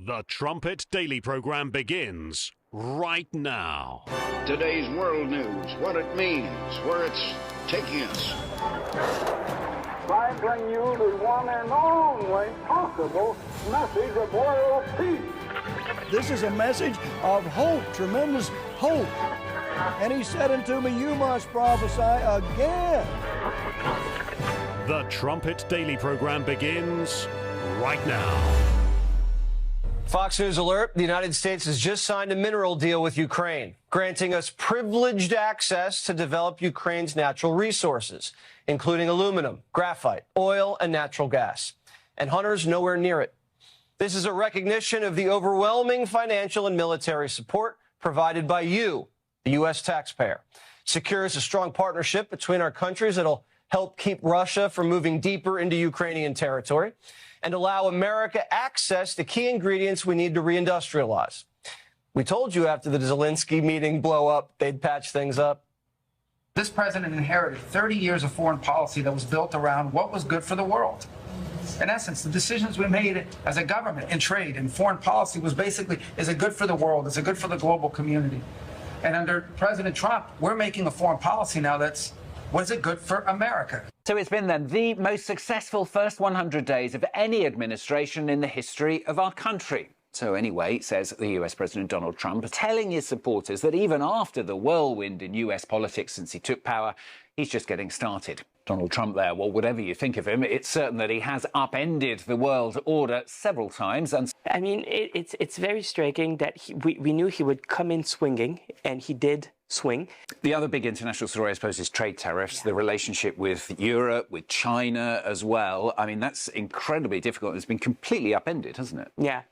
The Trumpet Daily program begins right now. Today's world news, what it means, where it's taking us. I bring you the one and only possible message of world peace. This is a message of hope, tremendous hope. And he said unto me, you must prophesy again. The Trumpet Daily program begins right now. Fox News alert, the United States has just signed a mineral deal with Ukraine, granting us privileged access to develop Ukraine's natural resources, including aluminum, graphite, oil, and natural gas. And Hunter's nowhere near it. This is a recognition of the overwhelming financial and military support provided by you, the U.S. taxpayer. Secures a strong partnership between our countries that'll help keep Russia from moving deeper into Ukrainian territory and allow America access to key ingredients we need to reindustrialize. We told you after the Zelensky meeting blow up, they'd patch things up. This president inherited 30 years of foreign policy that was built around what was good for the world. In essence, the decisions we made as a government in trade and foreign policy was basically, is it good for the world? Is it good for the global community? And under President Trump, we're making a foreign policy now that's, was it good for America? So it's been then the most successful first 100 days of any administration in the history of our country. So anyway, says the US President Donald Trump, telling his supporters that even after the whirlwind in US politics since he took power, he's just getting started. Donald Trump there, well, whatever you think of him, it's certain that he has upended the world order several times. And I mean, it's very striking that we knew he would come in swinging, and he did swing. The other big international story, I suppose, is trade tariffs, the relationship with Europe, with China as well. I mean, that's incredibly difficult. It's been completely upended, hasn't it? Yeah.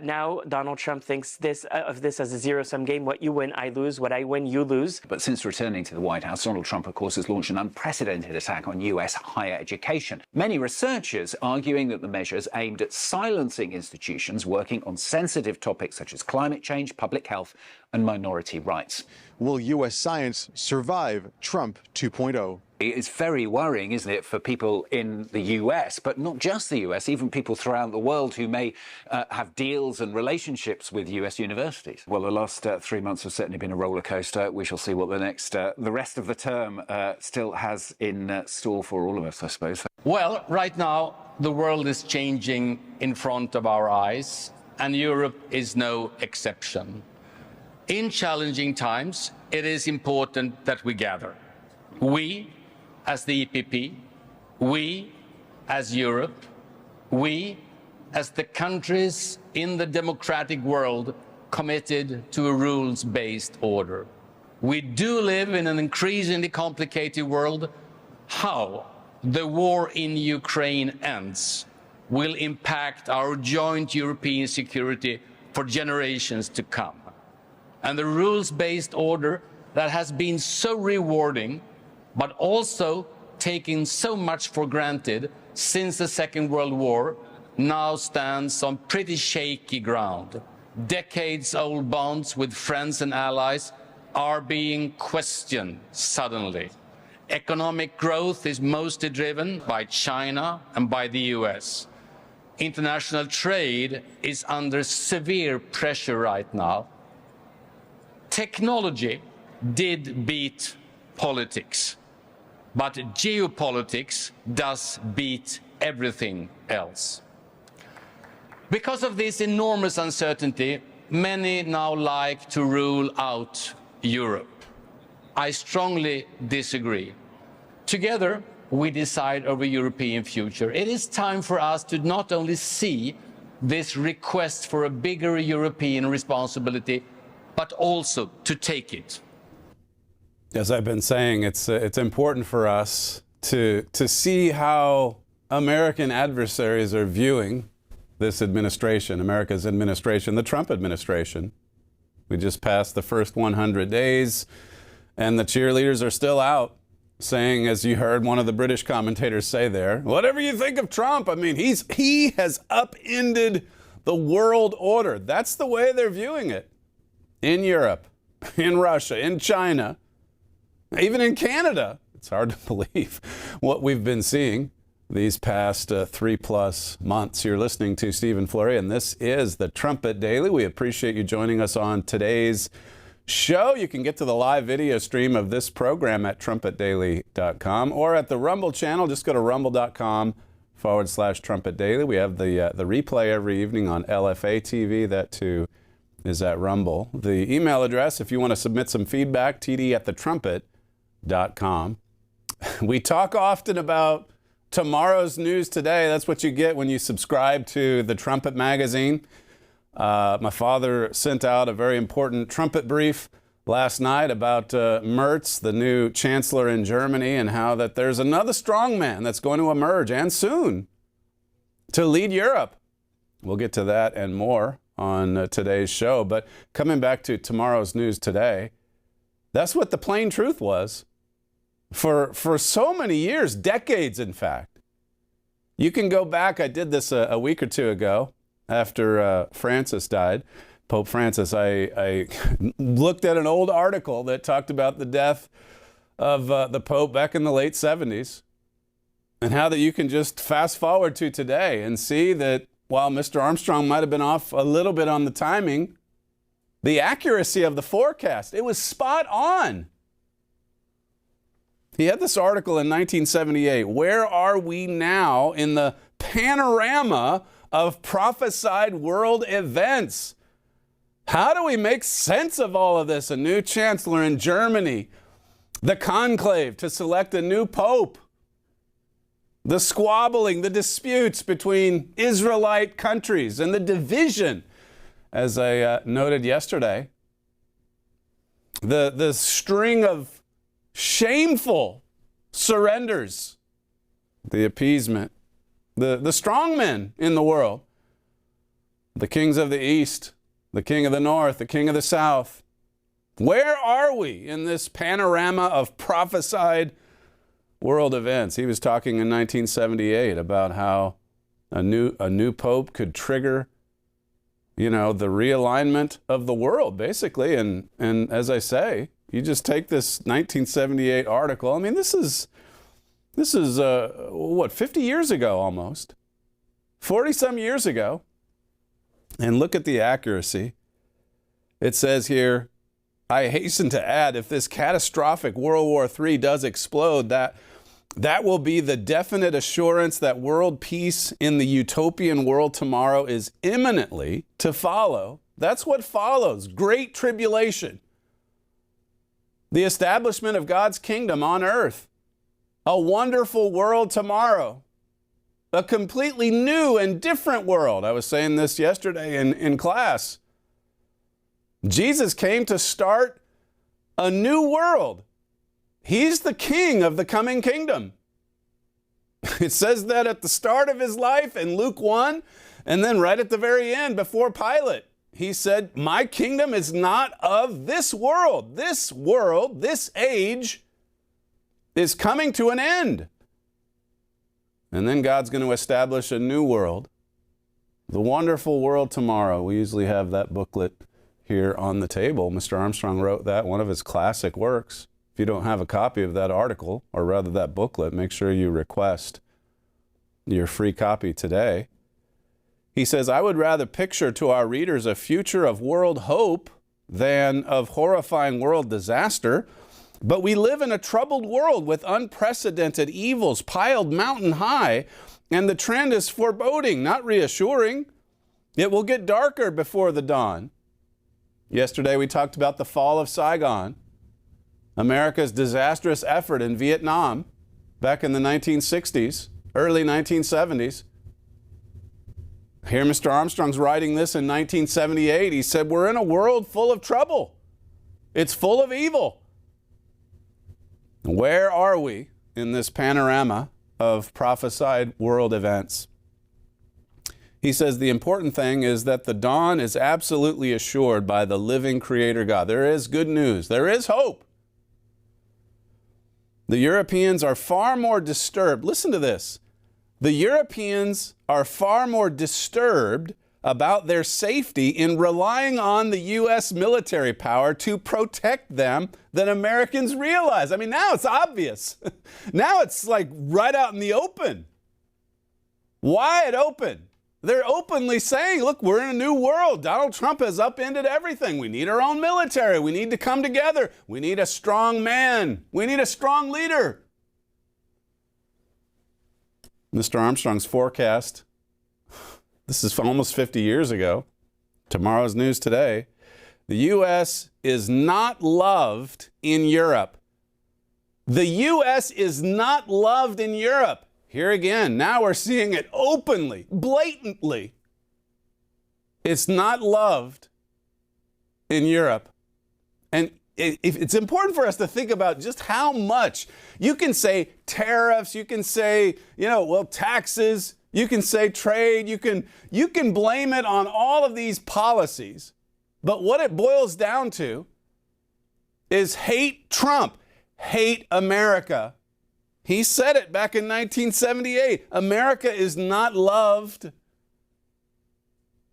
Now Donald Trump thinks of this as a zero-sum game. What you win, I lose. What I win, you lose. But since returning to the White House, Donald Trump, of course, has launched an unprecedented attack on US higher education. Many researchers arguing that the measures aimed at silencing institutions working on sensitive topics such as climate change, public health, and minority rights. Will US science survive Trump 2.0? It's very worrying, isn't it, for people in the US, but not just the US, even people throughout the world who may have deals and relationships with US universities. Well, the last 3 months have certainly been a roller coaster. We shall see what the rest of the term still has in store for all of us, I suppose. Well, right now, the world is changing in front of our eyes, and Europe is no exception. In challenging times, it is important that we gather. We, as the EPP, we, as Europe, we, as the countries in the democratic world committed to a rules-based order. We do live in an increasingly complicated world. How the war in Ukraine ends will impact our joint European security for generations to come. And the rules-based order that has been so rewarding but also taking so much for granted since the Second World War, now stands on pretty shaky ground. Decades-old bonds with friends and allies are being questioned suddenly. Economic growth is mostly driven by China and by the US. International trade is under severe pressure right now. Technology did beat politics. But geopolitics does beat everything else. Because of this enormous uncertainty, many now like to rule out Europe. I strongly disagree. Together, we decide over European future. It is time for us to not only see this request for a bigger European responsibility, but also to take it. As I've been saying, it's important for us to see how American adversaries are viewing this administration, America's administration, the Trump administration. We just passed the first 100 days, and the cheerleaders are still out saying, as you heard one of the British commentators say there, whatever you think of Trump, I mean, he has upended the world order. That's the way they're viewing it. In Europe, in Russia, in China, even in Canada. It's hard to believe what we've been seeing. these past 3+ months. You're listening to Stephen Flurry, and this is the Trumpet Daily. We appreciate you joining us on today's show. You can get to the live video stream of this program at trumpetdaily.com or at the Rumble channel. Just go to rumble.com/Trumpet Daily. We have the replay every evening on LFA TV. That too is at Rumble. The email address, if you want to submit some feedback, td@thetrumpet.com. We talk often about tomorrow's news today. That's what you get when you subscribe to the Trumpet magazine. My father sent out a very important trumpet brief last night about Merz, the new chancellor in Germany, and how that there's another strong man that's going to emerge, and soon, to lead Europe. We'll get to that and more on today's show. But coming back to tomorrow's news today, that's what the plain truth was for so many years, decades, in fact. You can go back. I did this a week or two ago after Francis died, Pope Francis. I looked at an old article that talked about the death of the Pope back in the late 70s, and how that you can just fast forward to today and see that while Mr. Armstrong might have been off a little bit on the timing, the accuracy of the forecast, it was spot on. He had this article in 1978. Where are we now in the panorama of prophesied world events? How do we make sense of all of this? A new chancellor in Germany, the conclave to select a new pope, the squabbling, the disputes between Israelite countries, and the division, as I noted yesterday, the string of shameful surrenders, the appeasement, the strongmen in the world, the kings of the East, the king of the North, the king of the South. Where are we in this panorama of prophesied world events? He was talking in 1978 about how a new pope could trigger, the realignment of the world, basically. And as I say, you just take this 1978 article. I mean, this is 50 years ago almost, 40-some years ago, and look at the accuracy. It says here, I hasten to add, if this catastrophic World War III does explode, that will be the definite assurance that world peace in the utopian world tomorrow is imminently to follow. That's what follows. Great tribulation. The establishment of God's kingdom on earth. A wonderful world tomorrow. A completely new and different world. I was saying this yesterday in class. Jesus came to start a new world. He's the king of the coming kingdom. It says that at the start of his life in Luke 1, and then right at the very end before Pilate. He said, my kingdom is not of this world. This world, this age, is coming to an end. And then God's going to establish a new world. The wonderful world tomorrow. We usually have that booklet here on the table. Mr. Armstrong wrote that, one of his classic works. If you don't have a copy of that article, or rather that booklet, make sure you request your free copy today. He says, I would rather picture to our readers a future of world hope than of horrifying world disaster. But we live in a troubled world with unprecedented evils piled mountain high, and the trend is foreboding, not reassuring. It will get darker before the dawn. Yesterday we talked about the fall of Saigon, America's disastrous effort in Vietnam back in the 1960s, early 1970s. Here Mr. Armstrong's writing this in 1978. He said, we're in a world full of trouble. It's full of evil. Where are we in this panorama of prophesied world events? He says the important thing is that the dawn is absolutely assured by the living Creator God. There is good news. There is hope. The Europeans are far more disturbed. Listen to this. The Europeans are far more disturbed about their safety in relying on the U.S. military power to protect them than Americans realize. I mean, now it's obvious. Now it's like right out in the open. Wide open. They're openly saying, look, we're in a new world. Donald Trump has upended everything. We need our own military. We need to come together. We need a strong man. We need a strong leader. Mr. Armstrong's forecast, this is almost 50 years ago. Tomorrow's news today. The U.S. is not loved in Europe. The U.S. is not loved in Europe. Here again, now we're seeing it openly, blatantly. It's not loved in Europe. And it's important for us to think about just how much. You can say tariffs, you can say, taxes, you can say trade, you can blame it on all of these policies. But what it boils down to is hate Trump, hate America. He said it back in 1978. America is not loved.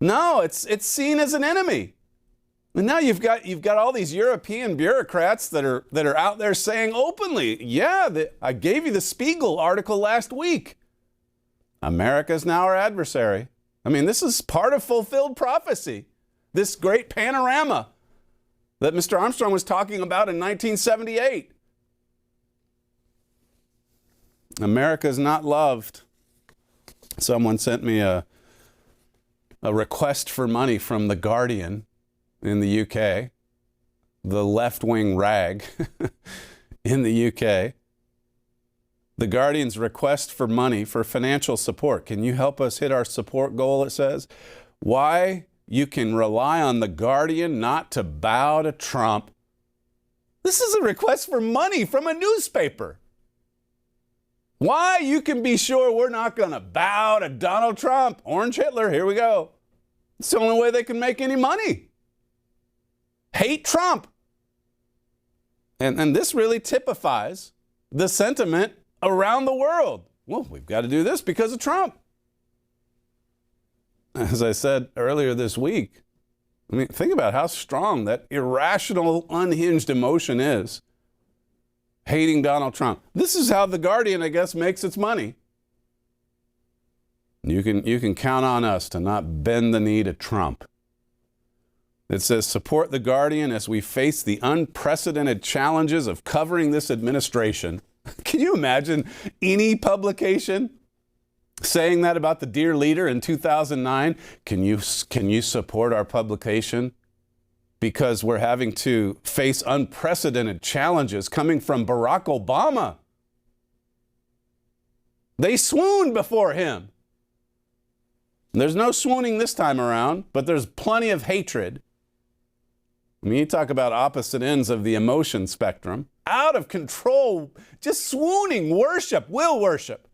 No, it's seen as an enemy. And now you've got all these European bureaucrats that are out there saying openly, I gave you the Spiegel article last week. America's now our adversary. I mean, this is part of fulfilled prophecy. This great panorama that Mr. Armstrong was talking about in 1978. America's not loved. Someone sent me a request for money from The Guardian in the UK, the left-wing rag in the UK. The Guardian's request for money for financial support. Can you help us hit our support goal, it says? Why you can rely on The Guardian not to bow to Trump. This is a request for money from a newspaper. Why you can be sure we're not going to bow to Donald Trump. Orange Hitler, here we go. It's the only way they can make any money. Hate Trump. And this really typifies the sentiment around the world. Well, we've got to do this because of Trump. As I said earlier this week, I mean, think about how strong that irrational, unhinged emotion is. Hating Donald Trump. This is how The Guardian, I guess, makes its money. You can count on us to not bend the knee to Trump. It says, support The Guardian as we face the unprecedented challenges of covering this administration. Can you imagine any publication saying that about the dear leader in 2009? Can you support our publication? Because we're having to face unprecedented challenges coming from Barack Obama. They swooned before him. There's no swooning this time around, but there's plenty of hatred. I mean, you talk about opposite ends of the emotion spectrum. Out of control, just swooning worship, will worship.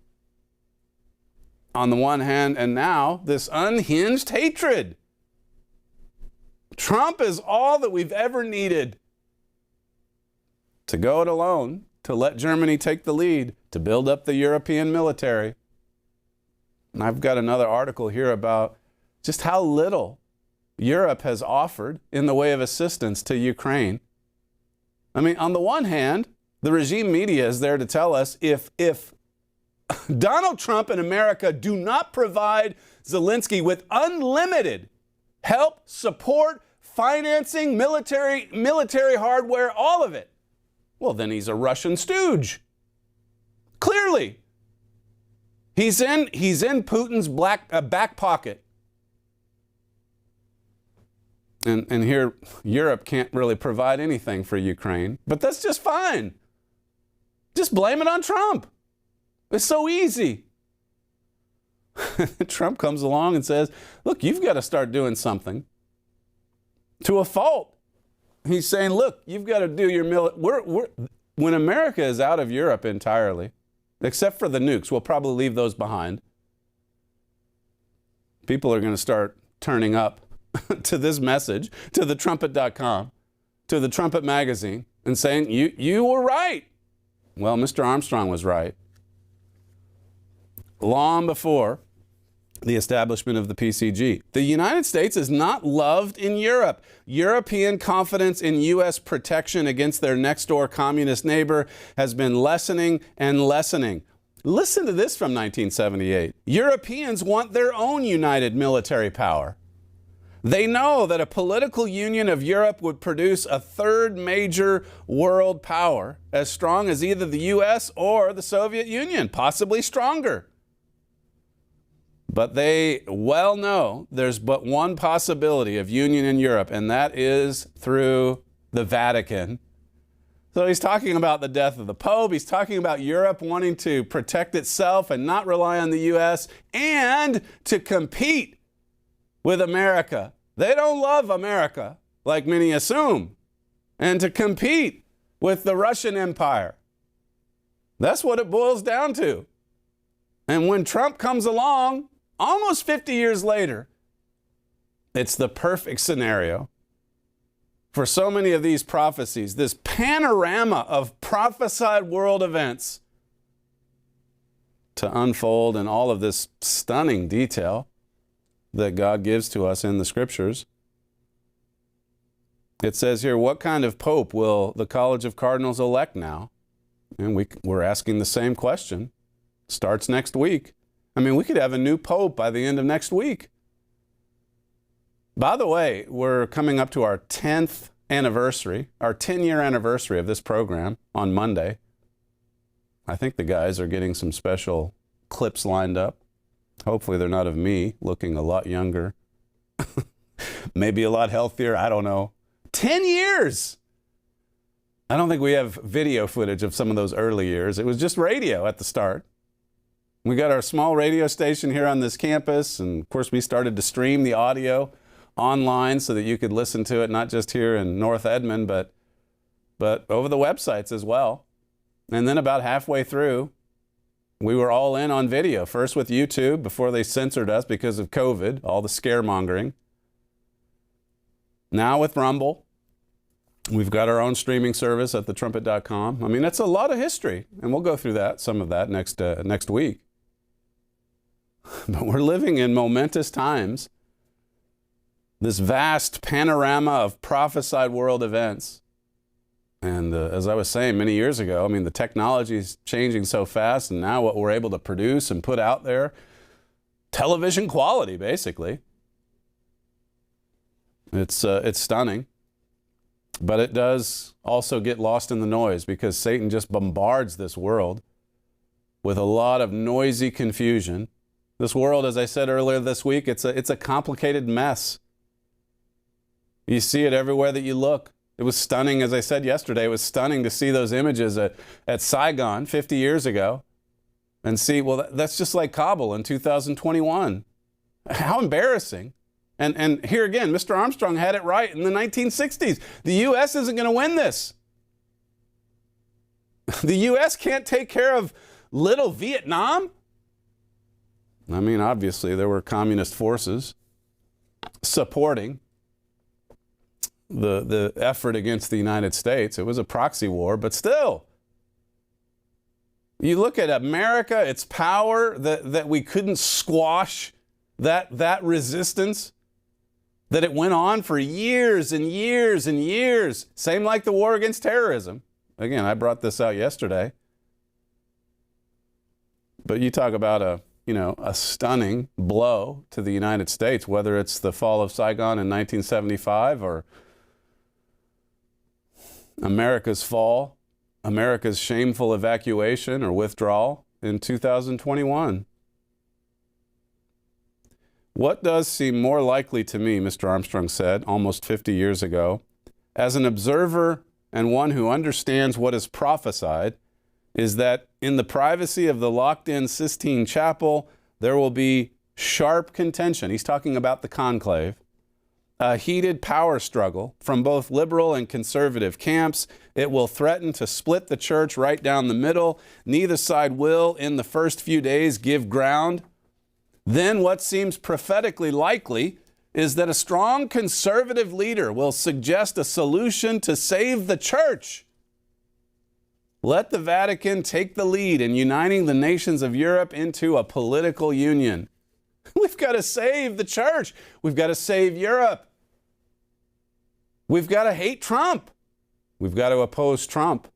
On the one hand, and now this unhinged hatred. Trump is all that we've ever needed. To go it alone, to let Germany take the lead, to build up the European military. And I've got another article here about just how little Europe has offered in the way of assistance to Ukraine. I mean, on the one hand, the regime media is there to tell us if Donald Trump and America do not provide Zelensky with unlimited help, support, financing, military hardware, all of it, well, then he's a Russian stooge. Clearly. He's in Putin's back pocket. And here, Europe can't really provide anything for Ukraine, but that's just fine. Just blame it on Trump. It's so easy. Trump comes along and says, look, you've got to start doing something. To a fault. He's saying, look, you've got to do your when America is out of Europe entirely, except for the nukes, we'll probably leave those behind. People are going to start turning up to this message, to the Trumpet.com, to the Trumpet magazine, and saying, you were right. Well, Mr. Armstrong was right. Long before the establishment of the PCG. The United States is not loved in Europe. European confidence in U.S. protection against their next-door communist neighbor has been lessening and lessening. Listen to this from 1978. Europeans want their own united military power. They know that a political union of Europe would produce a third major world power as strong as either the U.S. or the Soviet Union, possibly stronger. But they well know there's but one possibility of union in Europe, and that is through the Vatican. So he's talking about the death of the Pope. He's talking about Europe wanting to protect itself and not rely on the U.S. and to compete with America. They don't love America, like many assume, and to compete with the Russian Empire. That's what it boils down to. And when Trump comes along, almost 50 years later, it's the perfect scenario for so many of these prophecies, this panorama of prophesied world events to unfold in all of this stunning detail that God gives to us in the scriptures. It says here, what kind of pope will the College of Cardinals elect now? And we're asking the same question. Starts next week. I mean, we could have a new pope by the end of next week. By the way, we're coming up to our 10th anniversary, our 10-year anniversary of this program on Monday. I think the guys are getting some special clips lined up. Hopefully they're not of me looking a lot younger. Maybe a lot healthier. I don't know. 10 years! I don't think we have video footage of some of those early years. It was just radio at the start. We got our small radio station here on this campus, and of course we started to stream the audio online so that you could listen to it not just here in North Edmond, but over the websites as well. And then about halfway through, we were all in on video, first with YouTube before they censored us because of COVID, all the scaremongering. Now with Rumble. We've got our own streaming service at thetrumpet.com. I mean, that's a lot of history, and we'll go through that, some of that next week. But we're living in momentous times. This vast panorama of prophesied world events. And as I was saying many years ago, I mean, the technology is changing so fast, and now what we're able to produce and put out there, television quality, basically. It's stunning. But it does also get lost in the noise because Satan just bombards this world with a lot of noisy confusion. This world, as I said earlier this week, it's a complicated mess. You see it everywhere that you look. It was stunning, as I said yesterday, it was stunning to see those images at Saigon 50 years ago and see, well, that's just like Kabul in 2021. How embarrassing. And here again, Mr. Armstrong had it right in the 1960s. The U.S. isn't going to win this. The U.S. can't take care of little Vietnam. I mean, obviously, there were communist forces supporting the effort against the United States. It was a proxy war, but still. You look at America, its power, that we couldn't squash that resistance. That it went on for years and years and years. Same like the war against terrorism. Again, I brought this out yesterday. But you talk about a stunning blow to the United States, whether it's the fall of Saigon in 1975 or America's fall, America's shameful evacuation or withdrawal in 2021. What does seem more likely to me, Mr. Armstrong said almost 50 years ago, as an observer and one who understands what is prophesied, is that in the privacy of the locked-in Sistine Chapel, there will be sharp contention. He's talking about the conclave. A heated power struggle from both liberal and conservative camps. It will threaten to split the church right down the middle. Neither side will, in the first few days, give ground. Then what seems prophetically likely is that a strong conservative leader will suggest a solution to save the church. Let the Vatican take the lead in uniting the nations of Europe into a political union. We've got to save the church. We've got to save Europe. We've got to hate Trump. We've got to oppose Trump.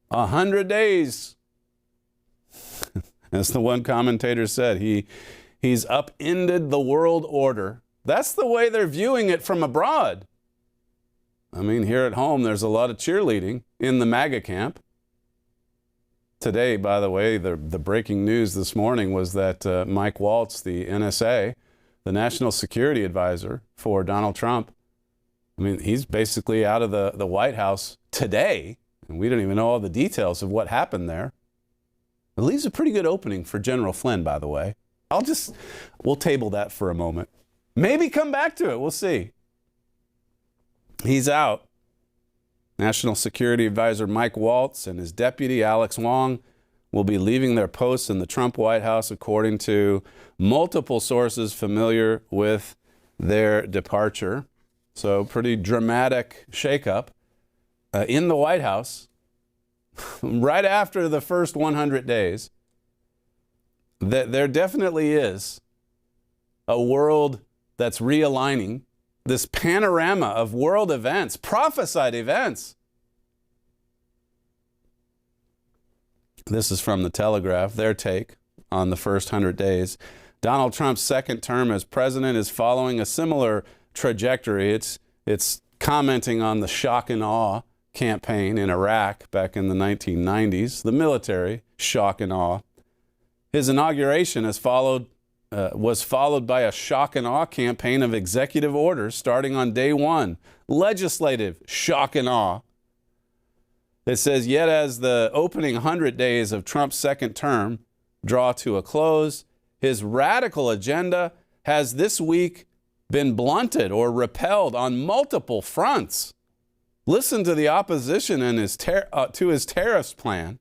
100 days As the one commentator said, he's upended the world order. That's the way they're viewing it from abroad. I mean, here at home, there's a lot of cheerleading in the MAGA camp. Today, by the way, the breaking news this morning was that Mike Waltz, the NSA, the National Security Advisor for Donald Trump, I mean, he's basically out of the White House today, and we don't even know all the details of what happened there. It leaves a pretty good opening for General Flynn, by the way. We'll table that for a moment. Maybe come back to it. We'll see. He's out. National Security Advisor Mike Waltz and his deputy, Alex Wong, will be leaving their posts in the Trump White House, according to multiple sources familiar with their departure. So pretty dramatic shakeup in the White House right after the first 100 days. There definitely is a world that's realigning. This panorama of world events, prophesied events. This is from the Telegraph, their take on the first 100 days. Donald Trump's second term as president is following a similar trajectory. It's commenting on the shock and awe campaign in Iraq back in the 1990s, the military shock and awe. His inauguration was followed by a shock and awe campaign of executive orders starting on day one. Legislative shock and awe. It says, yet as the opening 100 days of Trump's second term draw to a close, his radical agenda has this week been blunted or repelled on multiple fronts. Listen to the opposition and to his tariffs plan.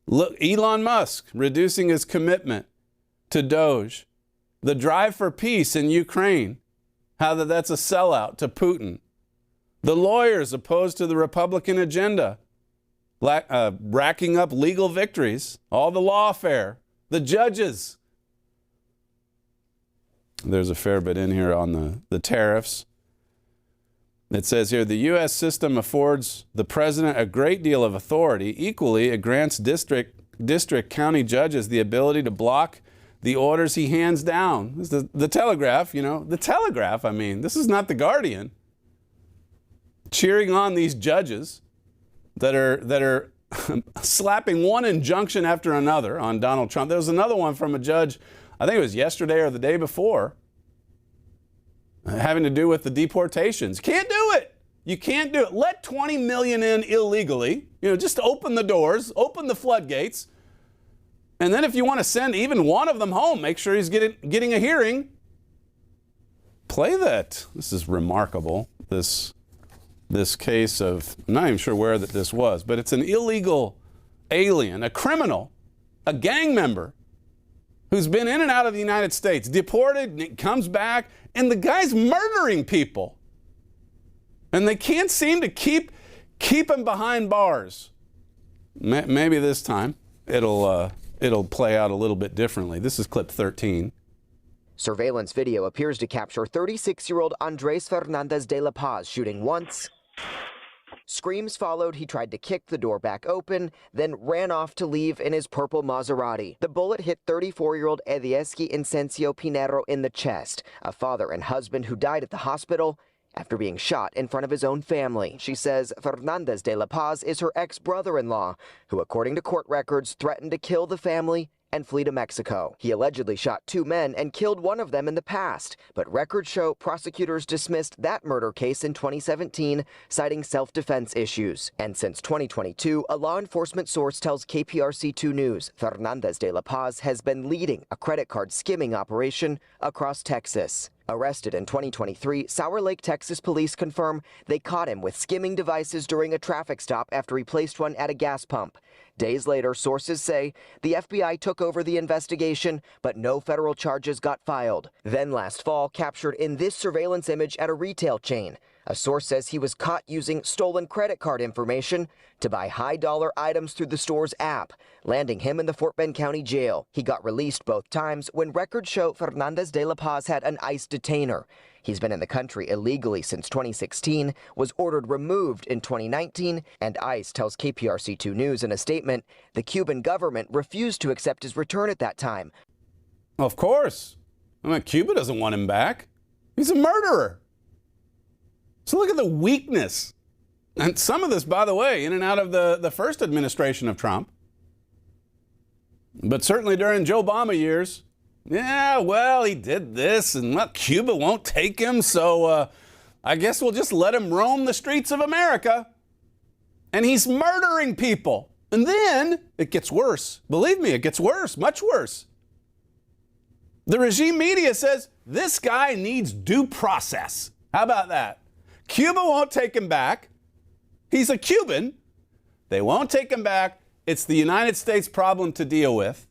Look, Elon Musk reducing his commitment to Doge, the drive for peace in Ukraine, how that's a sellout to Putin, the lawyers opposed to the Republican agenda, racking up legal victories, all the lawfare, the judges. There's a fair bit in here on the tariffs. It says here, the U.S. system affords the president a great deal of authority. Equally, it grants district county judges the ability to block the orders he hands down. This is the Telegraph, the Telegraph, I mean. This is not the Guardian. Cheering on these judges that are slapping one injunction after another on Donald Trump. There was another one from a judge, I think it was yesterday or the day before, having to do with the deportations. Can't do it. You can't do it. Let 20 million in illegally. Just open the doors, open the floodgates. And then if you want to send even one of them home, make sure he's getting a hearing. Play that. This is remarkable. This case of, I'm not even sure where that this was, but it's an illegal alien, a criminal, a gang member who's been in and out of the United States, deported, comes back, and the guy's murdering people. And they can't seem to keep him behind bars. Maybe this time it'll play out a little bit differently. This is clip 13. Surveillance video appears to capture 36-year-old Andres Fernandez de la Paz shooting once. Screams followed. He tried to kick the door back open, then ran off to leave in his purple Maserati. The bullet hit 34-year-old Edieski Incencio Pinero in the chest, a father and husband who died at the hospital after being shot in front of his own family. She says Fernandez de la Paz is her ex-brother-in-law, who, according to court records, threatened to kill the family and flee to Mexico. He allegedly shot 2 men and killed one of them in the past, but records show prosecutors dismissed that murder case in 2017, citing self-defense issues. And since 2022, a law enforcement source tells KPRC2 News Fernandez de la Paz has been leading a credit card skimming operation across Texas. Arrested in 2023, Sour Lake, Texas police confirm they caught him with skimming devices during a traffic stop after he placed one at a gas pump. Days later, sources say the FBI took over the investigation, but no federal charges got filed. Then last fall, captured in this surveillance image at a retail chain, A source says he was caught using stolen credit card information to buy high-dollar items through the store's app, landing him in the Fort Bend County Jail. He got released both times when records show Fernandez de la Paz had an ICE detainer. He's been in the country illegally since 2016, was ordered removed in 2019, and ICE tells KPRC2 News in a statement the Cuban government refused to accept his return at that time. Of course. I mean, Cuba doesn't want him back. He's a murderer. So look at the weakness. And some of this, by the way, in and out of the first administration of Trump. But certainly during Joe Obama years, yeah, well, he did this, and well, Cuba won't take him, so I guess we'll just let him roam the streets of America. And he's murdering people. And then it gets worse. Believe me, it gets worse, much worse. The regime media says this guy needs due process. How about that? Cuba won't take him back. He's a Cuban. They won't take him back. It's the United States problem to deal with.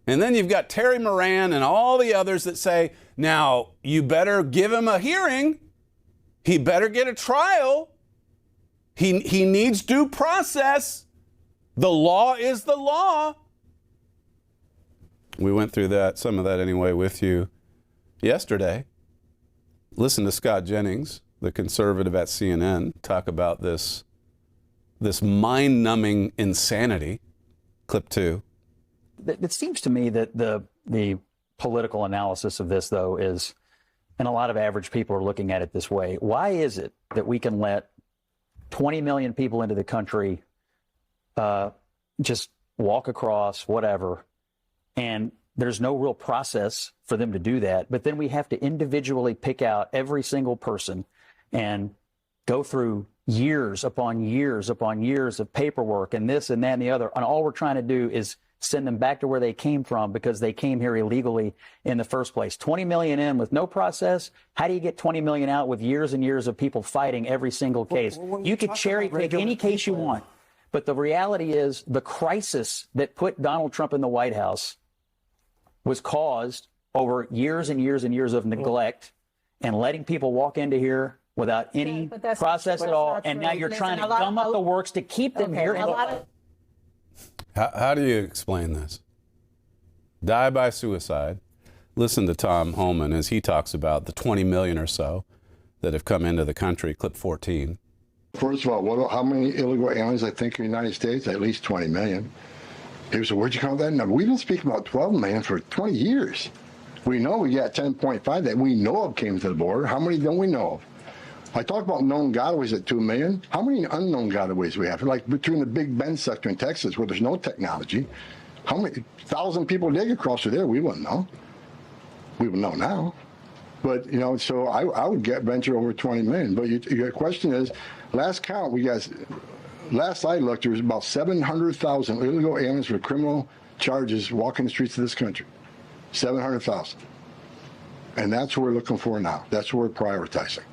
And then you've got Terry Moran and all the others that say, now, you better give him a hearing. He better get a trial. He needs due process. The law is the law. We went through that, some of that anyway, with you yesterday. Listen to Scott Jennings, the conservative at CNN, talk about this mind-numbing insanity. Clip 2. It seems to me that the political analysis of this, though, is, and a lot of average people are looking at it this way, why is it that we can let 20 million people into the country just walk across, whatever, and there's no real process for them to do that, but then we have to individually pick out every single person and go through years upon years upon years of paperwork and this and that and the other, and all we're trying to do is send them back to where they came from because they came here illegally in the first place. 20 million in with no process. How do you get 20 million out with years and years of people fighting every single case? You could cherry pick any case you want. But the reality is the crisis that put Donald Trump in the White House was caused over years and years and years of neglect and letting people walk into here without any process at all. And now you're trying to gum up the works to keep them here. How do you explain this? Die by suicide. Listen to Tom Homan as he talks about the 20 million or so that have come into the country. Clip 14. First of all, how many illegal aliens I think in the United States? At least 20 million. People say, where'd you come up with that number? We've been speaking about 12 million for 20 years. We know we got 10.5 that we know of came to the border. How many don't we know of? I talk about known gotaways at 2 million. How many unknown gotaways we have? Like between the Big Bend sector in Texas where there's no technology, how many 1,000 people dig across through there? We wouldn't know. We would know now. But, you know, so I would venture over 20 million. But your question is, last count, last I looked, there was about 700,000 illegal aliens with criminal charges walking the streets of this country. 700,000. And that's what we're looking for now. That's what we're prioritizing.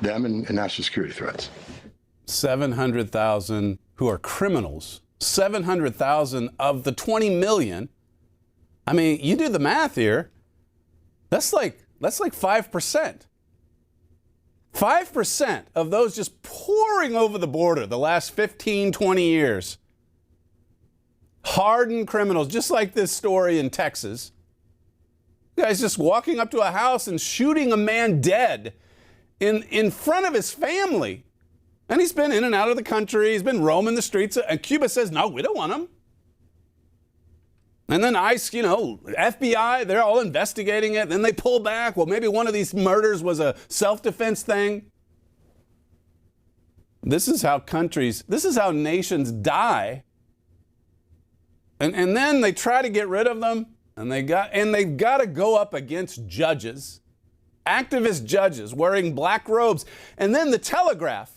Them and national security threats. 700,000 who are criminals. 700,000 of the 20 million. I mean, you do the math here. That's like 5%. 5% of those just pouring over the border the last 15, 20 years. Hardened criminals, just like this story in Texas. Guys just walking up to a house and shooting a man dead in front of his family. And he's been in and out of the country. He's been roaming the streets. And Cuba says, no, we don't want him. And then ICE, FBI, they're all investigating it. Then they pull back. Well, maybe one of these murders was a self-defense thing. This is how nations die. And then they try to get rid of them. And they've got to go up against judges. Activist judges wearing black robes. And then the Telegraph,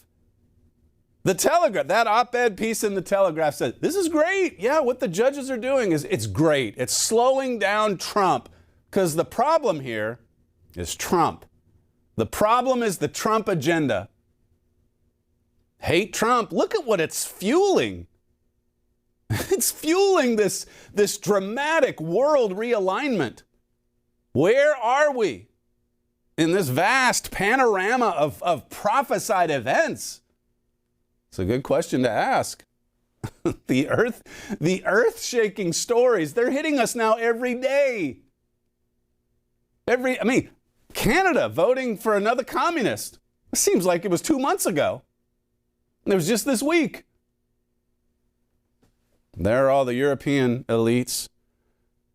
that op-ed piece in the Telegraph said, this is great. Yeah, what the judges are doing it's great. It's slowing down Trump because the problem here is Trump. The problem is the Trump agenda. Hate Trump. Look at what it's fueling. It's fueling this dramatic world realignment. Where are we? in this vast panorama of prophesied events? It's a good question to ask. The earth-shaking stories, they're hitting us now every day. Canada voting for another communist. It seems like it was 2 months ago. It was just this week. There are all the European elites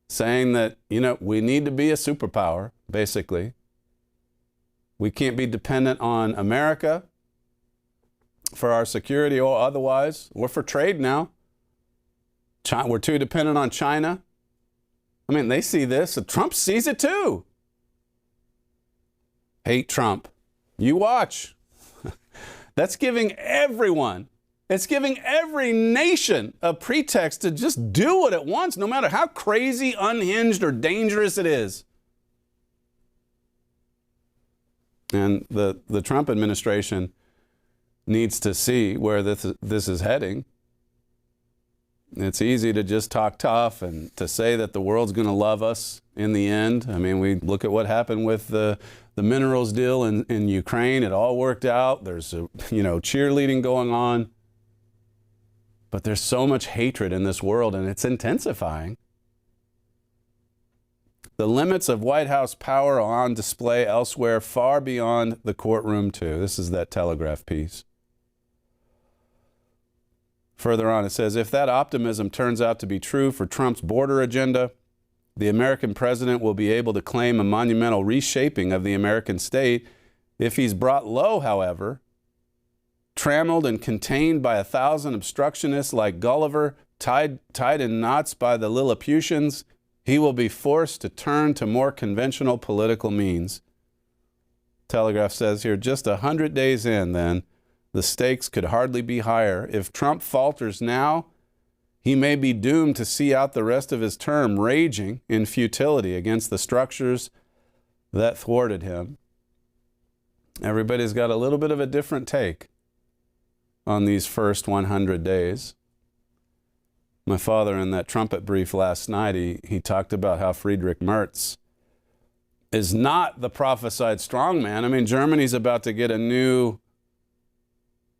saying that, we need to be a superpower, basically. We can't be dependent on America for our security or otherwise. We're for trade now. We're too dependent on China. They see this. Trump sees it too. Hate Trump. You watch. That's giving everyone, it's giving every nation a pretext to just do what it wants, no matter how crazy, unhinged, or dangerous it is. And the Trump administration needs to see where this is heading. It's easy to just talk tough and to say that the world's going to love us in the end. We look at what happened with the minerals deal in Ukraine. It all worked out. There's cheerleading going on. But there's so much hatred in this world, and it's intensifying. The limits of White House power are on display elsewhere, far beyond the courtroom, too. This is that Telegraph piece. Further on, it says, if that optimism turns out to be true for Trump's border agenda, the American president will be able to claim a monumental reshaping of the American state. If he's brought low, however, trammeled and contained by 1,000 obstructionists like Gulliver, tied in knots by the Lilliputians, he will be forced to turn to more conventional political means. Telegraph says here, just 100 days in, then, the stakes could hardly be higher. If Trump falters now, he may be doomed to see out the rest of his term raging in futility against the structures that thwarted him. Everybody's got a little bit of a different take on these first 100 days. My father, in that Trumpet brief last night, he talked about how Friedrich Merz is not the prophesied strongman. Germany's about to get a new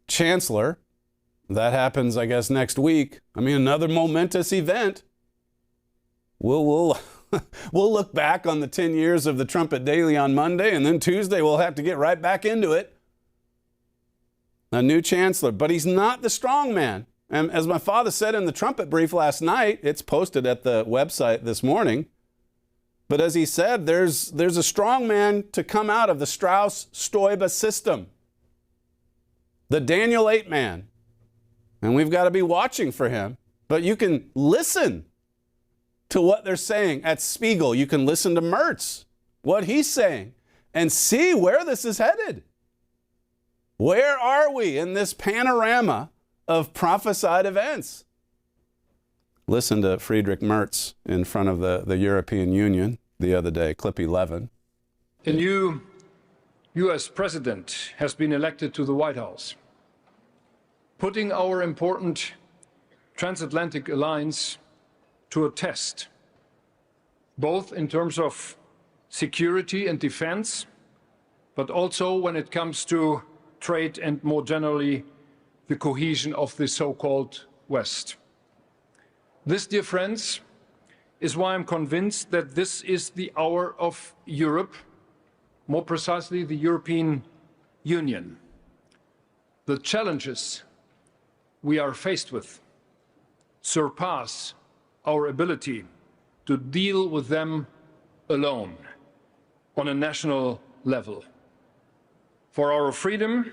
chancellor. That happens, I guess, next week. Another momentous event. We'll look back on the 10 years of the Trumpet Daily on Monday, and then Tuesday we'll have to get right back into it. A new chancellor, but he's not the strongman. And as my father said in the Trumpet brief last night, it's posted at the website this morning. But as he said, there's a strongman to come out of the Strauss-Stoiber system. The Daniel 8 man. And we've got to be watching for him. But you can listen to what they're saying at Spiegel. You can listen to Merz, what he's saying, and see where this is headed. Where are we in this panorama of prophesied events? Listen to Friedrich Merz in front of the European Union the other day, clip 11. A new U.S. president has been elected to the White House, putting our important transatlantic alliance to a test, both in terms of security and defense, but also when it comes to trade and, more generally, the cohesion of the so-called West. This, dear friends, is why I'm convinced that this is the hour of Europe, more precisely the European Union. The challenges we are faced with surpass our ability to deal with them alone on a national level. For our freedom,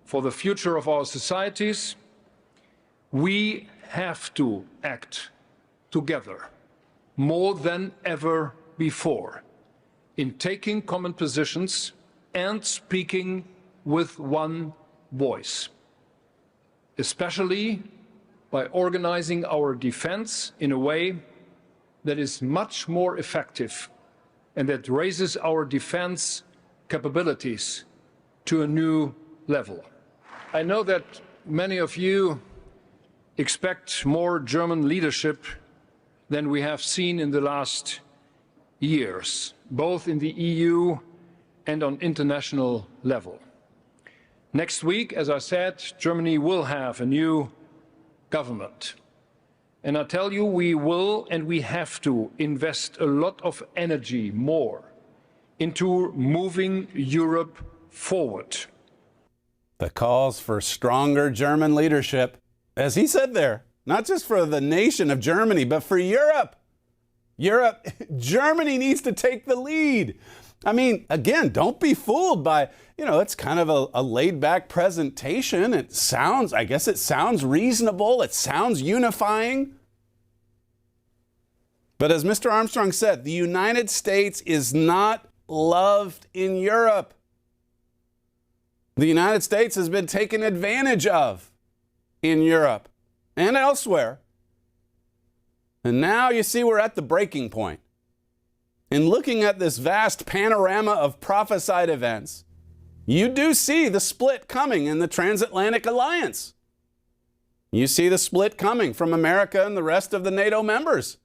for the future of our societies, we have to act together more than ever before in taking common positions and speaking with one voice, especially by organizing our defense in a way that is much more effective and that raises our defense capabilities to a new level. I know that many of you expect more German leadership than we have seen in the last years, both in the EU and on international level. Next week, as I said, Germany will have a new government. And I tell you, we will and we have to invest a lot of energy more into moving Europe forward. The calls for stronger German leadership, as he said there, not just for the nation of Germany, but for Europe. Germany needs to take the lead. I mean, again, don't be fooled by, it's kind of a laid-back presentation. I guess it sounds reasonable. It sounds unifying. But as Mr. Armstrong said, the United States is not loved in Europe. The United States has been taken advantage of in Europe and elsewhere. And now you see we're at the breaking point. In looking at this vast panorama of prophesied events, you do see the split coming in the transatlantic alliance. You see the split coming from America and the rest of the NATO members.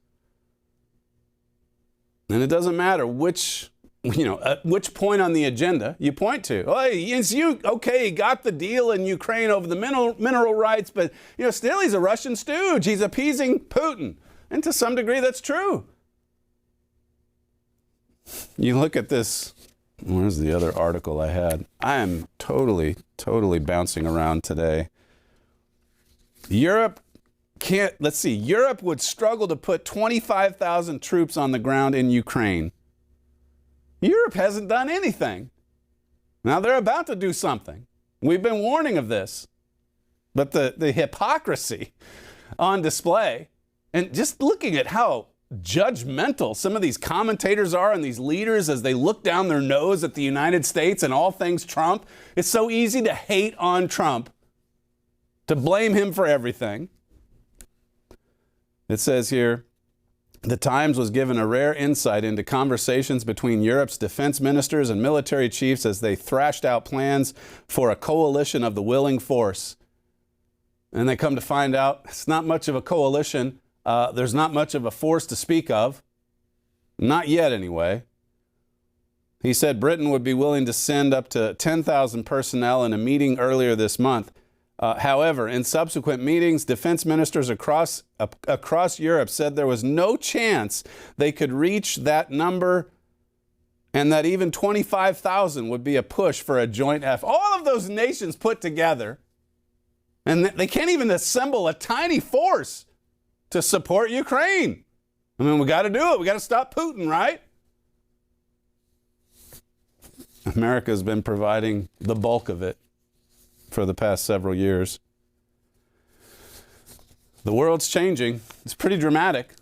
And it doesn't matter which point on the agenda you point to. Oh, he got the deal in Ukraine over the mineral rights, but still he's a Russian stooge. He's appeasing Putin. And to some degree, that's true. You look at this. Where's the other article I had? I am totally bouncing around today. Europe would struggle to put 25,000 troops on the ground in Ukraine. Europe hasn't done anything. Now they're about to do something. We've been warning of this. But the hypocrisy on display, and just looking at how judgmental some of these commentators are and these leaders as they look down their nose at the United States and all things Trump. It's so easy to hate on Trump, to blame him for everything. It says here, The Times was given a rare insight into conversations between Europe's defense ministers and military chiefs as they thrashed out plans for a coalition of the willing force. And they come to find out it's not much of a coalition. There's not much of a force to speak of. Not yet, anyway. He said Britain would be willing to send up to 10,000 personnel in a meeting earlier this month. However, in subsequent meetings, defense ministers across Europe said there was no chance they could reach that number and that even 25,000 would be a push for a joint effort. All of those nations put together, and they can't even assemble a tiny force to support Ukraine. I mean, we got to do it. We got to stop Putin, right? America has been providing the bulk of it for the past several years. The world's changing. It's pretty dramatic.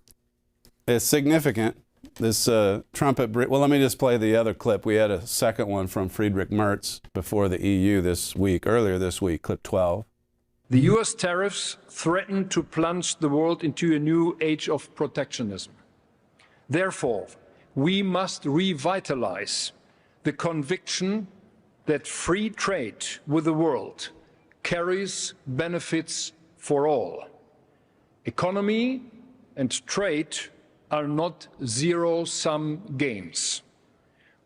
It's significant. This trumpet. Well, let me just play the other clip. We had a second one from Friedrich Merz before the EU earlier this week, clip 12. The US tariffs threaten to plunge the world into a new age of protectionism. Therefore, we must revitalize the conviction that free trade with the world carries benefits for all. Economy and trade are not zero-sum games.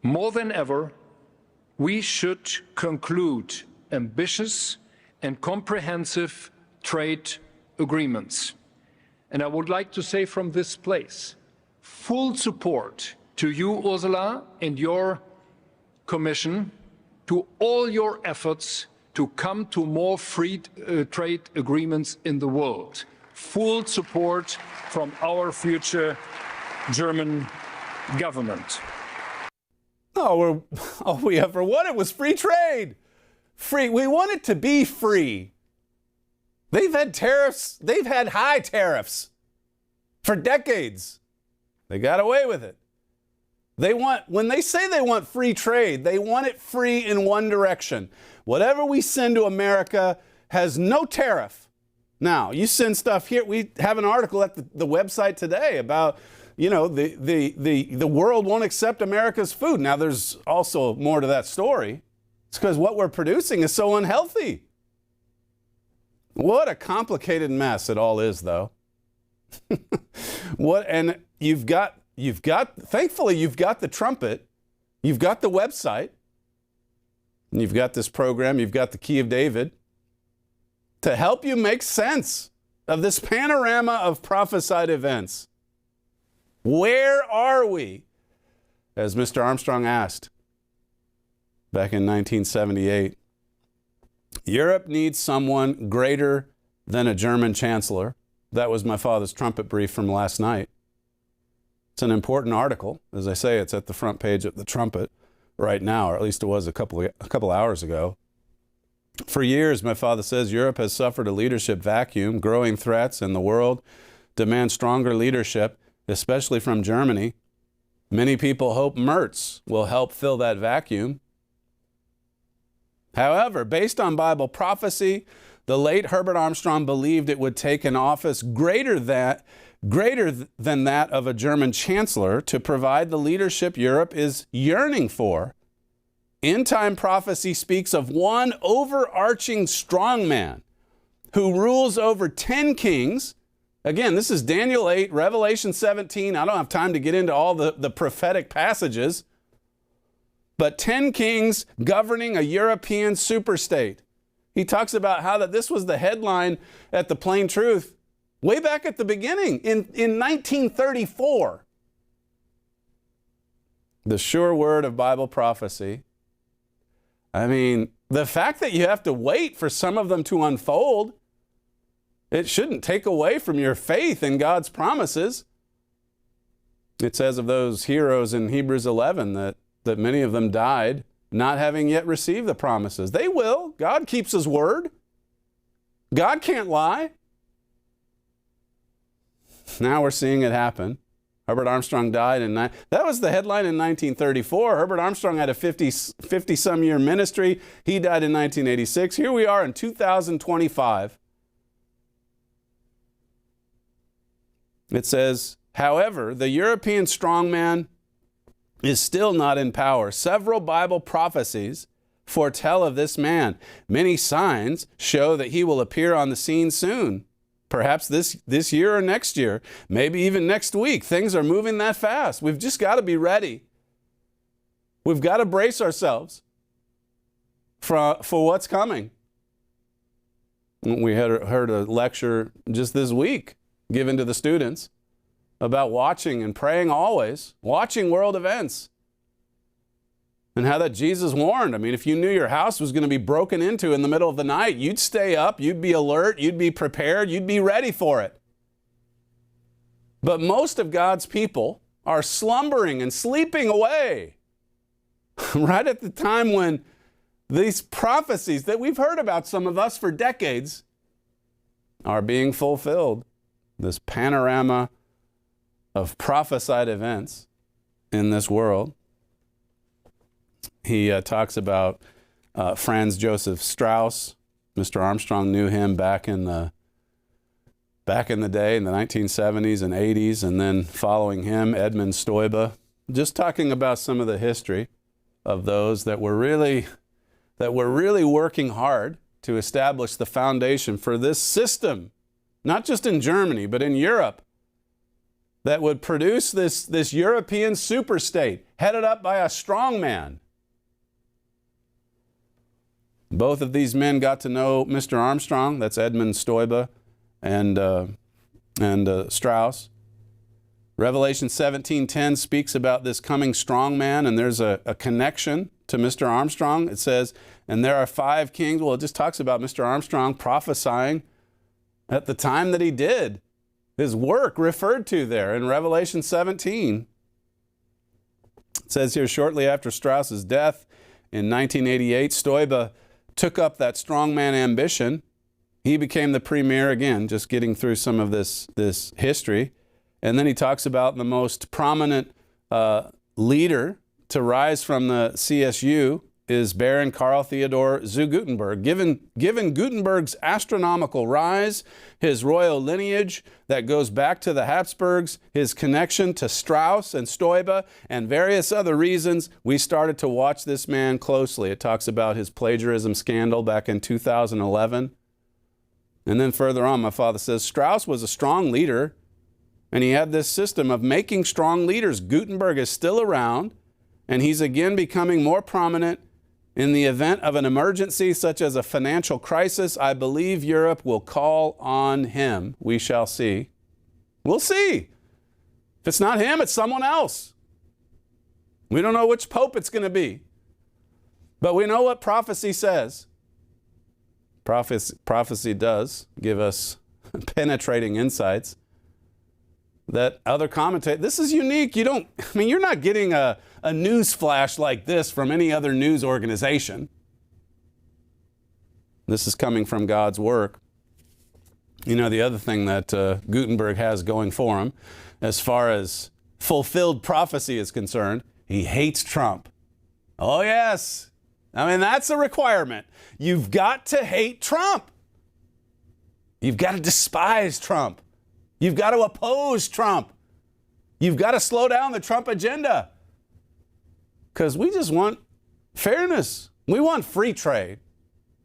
More than ever, we should conclude ambitious and comprehensive trade agreements. And I would like to say from this place, full support to you, Ursula, and your Commission, to all your efforts to come to more free trade agreements in the world. Full support from our future German government. All we ever wanted was free trade. We want it to be free. They've had tariffs. They've had high tariffs for decades. They got away with it. When they say they want free trade, they want it free in one direction. Whatever we send to America has no tariff. Now, you send stuff here. We have an article at the website today about, the world won't accept America's food. Now, there's also more to that story. It's because what we're producing is so unhealthy. What a complicated mess it all is, though. Thankfully, you've got the Trumpet, you've got the website, And you've got this program, you've got the Key of David, to help you make sense of this panorama of prophesied events. Where are we? As Mr. Armstrong asked back in 1978. Europe needs someone greater than a German chancellor. That was my father's trumpet brief from last night. It's an important article. As I say, it's at the front page of the Trumpet right now, or at least it was a couple hours ago. For years, my father says, Europe has suffered a leadership vacuum. Growing threats in the world demand stronger leadership, especially from Germany. Many people hope Merz will help fill that vacuum. However, based on Bible prophecy, the late Herbert Armstrong believed it would take an office greater than that of a German chancellor to provide the leadership Europe is yearning for. End-time prophecy speaks of one overarching strongman who rules over 10 kings. Again, this is Daniel 8, Revelation 17. I don't have time to get into all the prophetic passages. But 10 kings governing a European superstate. He talks about how that this was the headline at the Plain Truth way back at the beginning in 1934. The sure word of Bible prophecy. I mean, the fact that you have to wait for some of them to unfold, it shouldn't take away from your faith in God's promises. It says of those heroes in Hebrews 11 that many of them died not having yet received the promises. They will. God keeps his word. God can't lie. Now we're seeing it happen. Herbert Armstrong died that was the headline in 1934. Herbert Armstrong had a 50-some year ministry. He died in 1986. Here we are in 2025. It says, however, the European strongman is still not in power. Several Bible prophecies foretell of this man. Many signs show that he will appear on the scene soon. Perhaps this year or next year, maybe even next week. Things are moving that fast. We've just got to be ready. We've got to brace ourselves for what's coming. We heard a lecture just this week given to the students about watching and praying always, watching world events. And how that Jesus warned. I mean, if you knew your house was going to be broken into in the middle of the night, you'd stay up, you'd be alert, you'd be prepared, you'd be ready for it. But most of God's people are slumbering and sleeping away right at the time when these prophecies that we've heard about, some of us for decades, are being fulfilled. This panorama of prophesied events in this world. He talks about Franz Joseph Strauss. Mr. Armstrong knew him back in the day in the 1970s and 80s, and then following him, Edmund Stoiber. Just talking about some of the history of those that were really working hard to establish the foundation for this system, not just in Germany, but in Europe, that would produce this European superstate headed up by a strong man. Both of these men got to know Mr. Armstrong, that's Edmund Stoiber, and Strauss. Revelation 17:10 speaks about this coming strong man, and there's a connection to Mr. Armstrong. It says, and there are 5 kings. Well, it just talks about Mr. Armstrong prophesying at the time that he did. His work referred to there in Revelation 17. It says here, shortly after Strauss's death in 1988, Stoiber took up that strongman ambition. He became the premier, again, just getting through some of this history. And then he talks about the most prominent leader to rise from the CSU is Baron Karl Theodor zu Gutenberg. Given Gutenberg's astronomical rise, his royal lineage that goes back to the Habsburgs, his connection to Strauss and Stoiber, and various other reasons, we started to watch this man closely. It talks about his plagiarism scandal back in 2011. And then further on, my father says, Strauss was a strong leader, and he had this system of making strong leaders. Gutenberg is still around, and he's again becoming more prominent In the event of an emergency such as a financial crisis, I believe Europe will call on him. We shall see. We'll see. If it's not him, it's someone else. We don't know which pope it's going to be. But we know what prophecy says. Prophecy does give us penetrating insights that other commentators, this is unique. You're not getting a news flash like this from any other news organization. This is coming from God's work. You know, the other thing that Gutenberg has going for him, as far as fulfilled prophecy is concerned, he hates Trump. Oh, yes. I mean, that's a requirement. You've got to hate Trump. You've got to despise Trump. You've got to oppose Trump. You've got to slow down the Trump agenda. Because we just want fairness. We want free trade,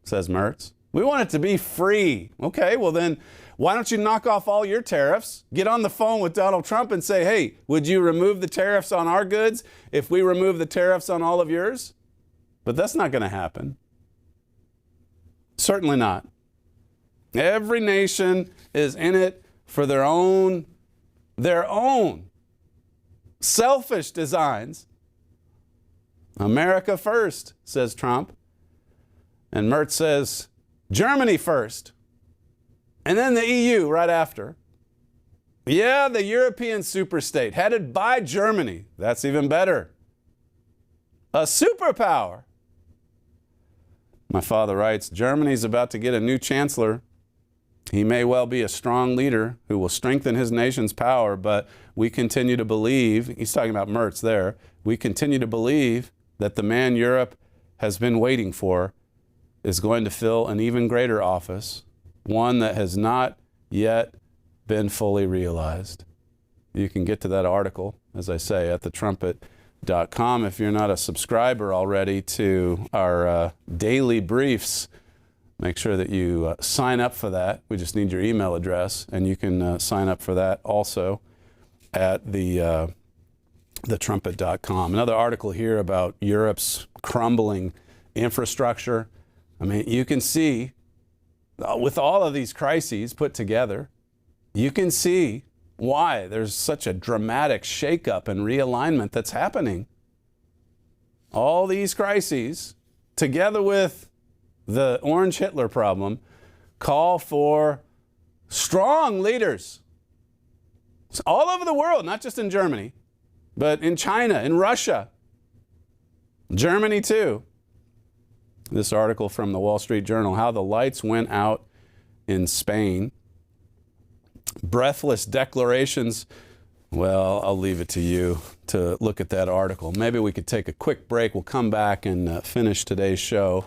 says Mertz. We want it to be free. Okay, well then, why don't you knock off all your tariffs? Get on the phone with Donald Trump and say, hey, would you remove the tariffs on our goods if we remove the tariffs on all of yours? But that's not going to happen. Certainly not. Every nation is in it for their own selfish designs. America first, says Trump. And Mertz says, Germany first. And then the EU right after. Yeah, the European superstate, headed by Germany. That's even better. A superpower. My father writes, Germany's about to get a new chancellor. He may well be a strong leader who will strengthen his nation's power, but we continue to believe, he's talking about Mertz there, we continue to believe that the man Europe has been waiting for is going to fill an even greater office, one that has not yet been fully realized. You can get to that article, as I say, at thetrumpet.com. If you're not a subscriber already to our daily briefs, make sure that you sign up for that. We just need your email address, and you can sign up for that also at thetrumpet.com. Another article here about Europe's crumbling infrastructure. I mean, you can see, with all of these crises put together, you can see why there's such a dramatic shakeup and realignment that's happening. All these crises, together with the Orange Hitler problem, call for strong leaders all over the world, not just in Germany, but in China, in Russia, Germany too. This article from the Wall Street Journal, how the lights went out in Spain. Breathless declarations. Well, I'll leave it to you to look at that article. Maybe we could take a quick break. We'll come back and finish today's show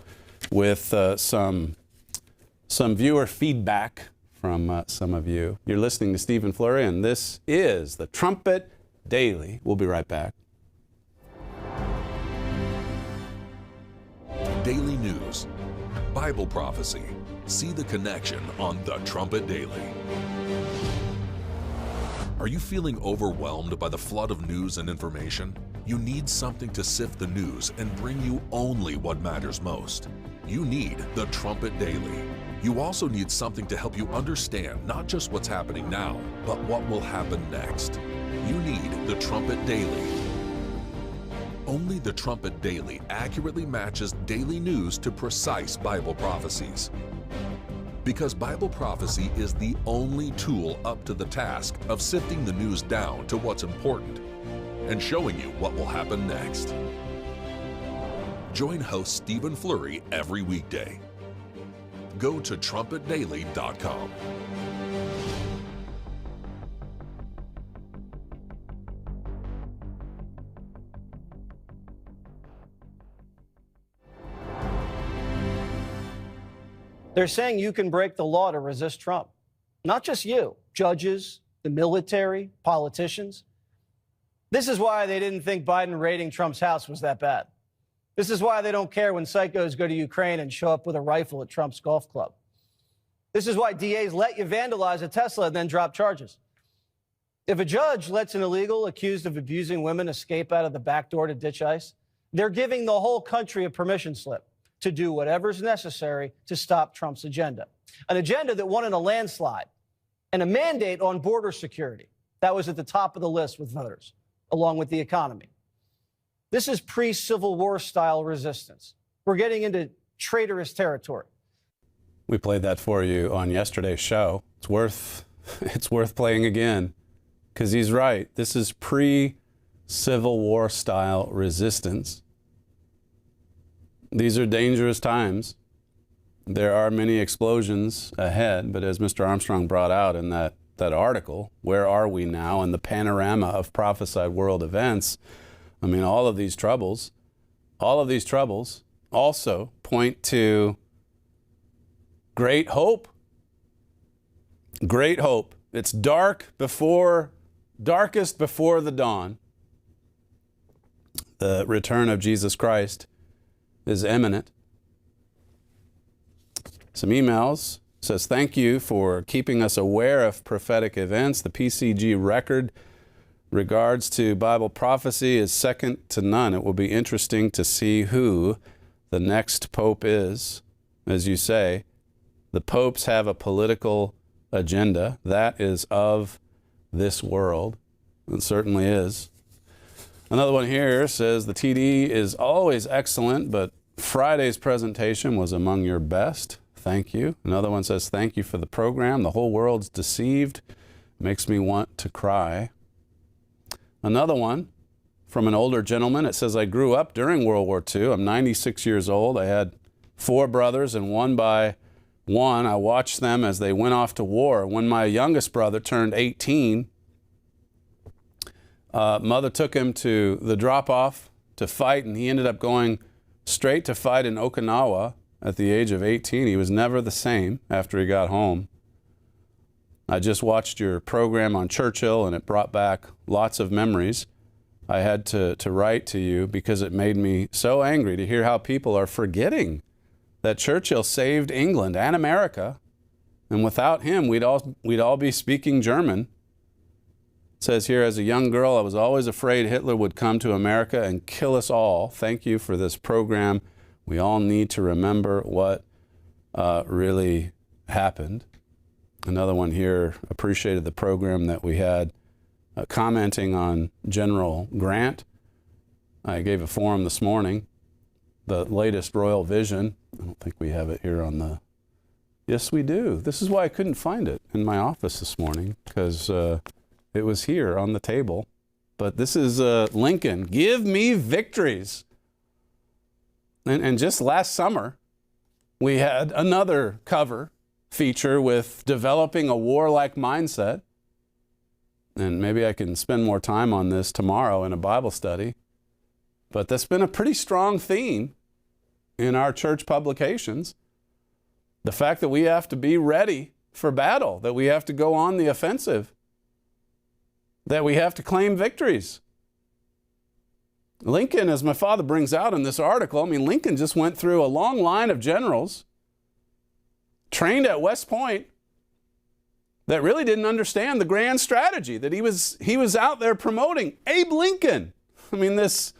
with some viewer feedback from some of you. You're listening to Stephen Flurry, and this is the Trumpet Daily. We'll be right back. Daily news, Bible prophecy. See the connection on the Trumpet Daily. Are you feeling overwhelmed by the flood of news and information? You need something to sift the news and bring you only what matters most. You need the Trumpet Daily. You also need something to help you understand not just what's happening now, but what will happen next. You need the Trumpet Daily. Only the Trumpet Daily accurately matches daily news to precise Bible prophecies. Because Bible prophecy is the only tool up to the task of sifting the news down to what's important and showing you what will happen next. Join host Stephen Flurry every weekday. Go to trumpetdaily.com. They're saying you can break the law to resist Trump. Not just you, judges, the military, politicians. This is why they didn't think Biden raiding Trump's house was that bad. This is why they don't care when psychos go to Ukraine and show up with a rifle at Trump's golf club. This is why DAs let you vandalize a Tesla and then drop charges. If a judge lets an illegal accused of abusing women escape out of the back door to ditch ICE, They're giving the whole country a permission slip to do whatever's necessary to stop Trump's agenda. An agenda that won in a landslide, and a mandate on border security. That was at the top of the list with voters, along with the economy. This is pre-Civil War style resistance. We're getting into traitorous territory. We played that for you on yesterday's show. It's worth playing again, because he's right. This is pre-Civil War style resistance. These are dangerous times. There are many explosions ahead, but as Mr. Armstrong brought out in that article, Where Are We Now? And the panorama of prophesied world events, I mean, all of these troubles also point to great hope. Great hope. It's darkest before the dawn. The return of Jesus Christ is imminent. Some emails. Says, thank you for keeping us aware of prophetic events. The PCG record regards to Bible prophecy is second to none. It will be interesting to see who the next pope is. As you say, the popes have a political agenda that is of this world. It certainly is. Another one here says, the TD is always excellent, but Friday's presentation was among your best. Thank you. Another one says, thank you for the program. The whole world's deceived. Makes me want to cry. Another one from an older gentleman. It says, I grew up during World War II. I'm 96 years old. I had 4 brothers, and one by one, I watched them as they went off to war. When my youngest brother turned 18, mother took him to the drop-off to fight, and he ended up going straight to fight in Okinawa. At the age of 18, he was never the same after he got home. I just watched your program on Churchill, and it brought back lots of memories. I had to write to you because it made me so angry to hear how people are forgetting that Churchill saved England and America, and without him, we'd all be speaking German. It says here, as a young girl, I was always afraid Hitler would come to America and kill us all. Thank you for this program. We all need to remember what really happened. Another one here appreciated the program that we had commenting on General Grant. I gave a forum this morning, the latest royal vision. I don't think we have it here on the... Yes, we do. This is why I couldn't find it in my office this morning, because it was here on the table. But this is Lincoln. Give me victories. And just last summer, we had another cover feature with developing a warlike mindset. And maybe I can spend more time on this tomorrow in a Bible study. But that's been a pretty strong theme in our church publications. The fact that we have to be ready for battle, that we have to go on the offensive, that we have to claim victories. Lincoln, as my father brings out in this article, I mean, Lincoln just went through a long line of generals trained at West Point that really didn't understand the grand strategy that he was out there promoting. Abe Lincoln, I mean, this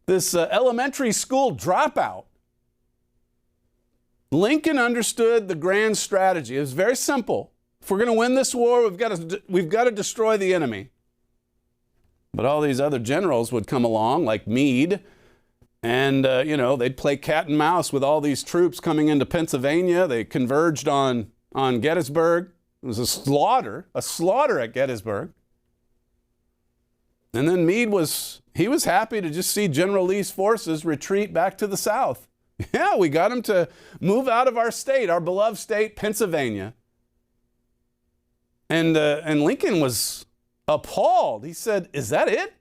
elementary school dropout. Lincoln understood the grand strategy. It was very simple. If we're going to win this war, we've got to destroy the enemy. But all these other generals would come along, like Meade, and, they'd play cat and mouse with all these troops coming into Pennsylvania. They converged on Gettysburg. It was a slaughter at Gettysburg. And then Meade was happy to just see General Lee's forces retreat back to the South. Yeah, we got him to move out of our state, our beloved state, Pennsylvania. And Lincoln was appalled. He said, is that it?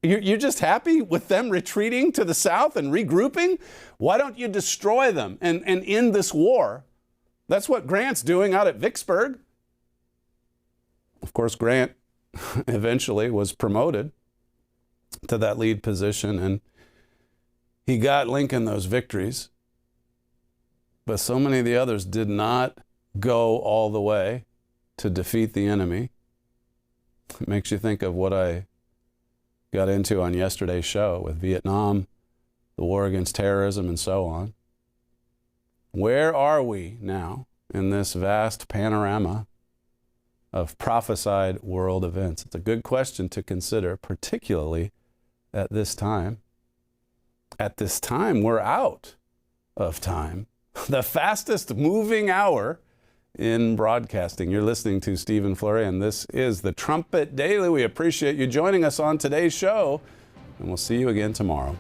You're just happy with them retreating to the South and regrouping? Why don't you destroy them and end this war? That's what Grant's doing out at Vicksburg. Of course, Grant eventually was promoted to that lead position, and he got Lincoln those victories. But so many of the others did not go all the way to defeat the enemy. It makes you think of what I got into on yesterday's show with Vietnam the war against terrorism, and so on. Where are we now in this vast panorama of prophesied world events? It's a good question to consider, particularly at this time. At this time, we're out of time. The fastest moving hour in broadcasting. You're listening to Stephen Flurry, and this is the Trumpet Daily. We appreciate you joining us on today's show, and we'll see you again tomorrow.